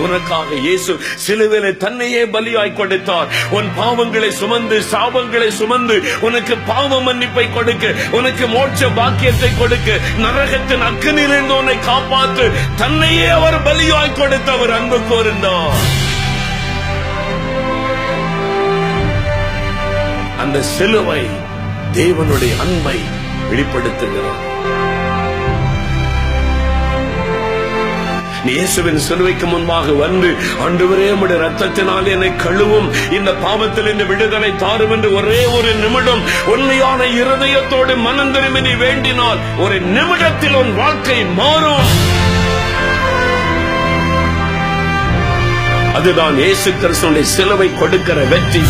உனக்காக இயேசு சிலுவையிலே தன்னையே பலியாய் கொடுத்தார். உன் பாவங்களை சுமந்து சாபங்களை சுமந்து உனக்கு பாவ மன்னிப்பை கொடுக்க, உனக்கு மோட்ச பாக்கியத்தை கொடுக்க, நரகத்தின் அக்கினியிலிருந்து உன்னை காப்பாற்று தன்னையே அவர் பலியாய் கொடுத்தவர் அன்பு கூர்ந்தார். அந்த சிலுவை தேவனுடைய அன்பை வெளிப்படுத்துகிறார். இயேசுவின் சிலுவைக்கு முன்பாக வந்து, ஆண்டவரே உம்முடைய ரத்தத்தினால் என்னை கழுவும், இந்த பாவத்தில் இந்த விடுதலை தாரும் என்று ஒரே ஒரு நிமிடம் உண்மையான இருதயத்தோடு மனம் திரும்பி நீ வேண்டினால் ஒரு நிமிடத்தில் உன் வாழ்க்கை மாறும். அதுதான் இயேசு கிறிஸ்துவின் சிலுவை கொடுக்கிற வெற்றி.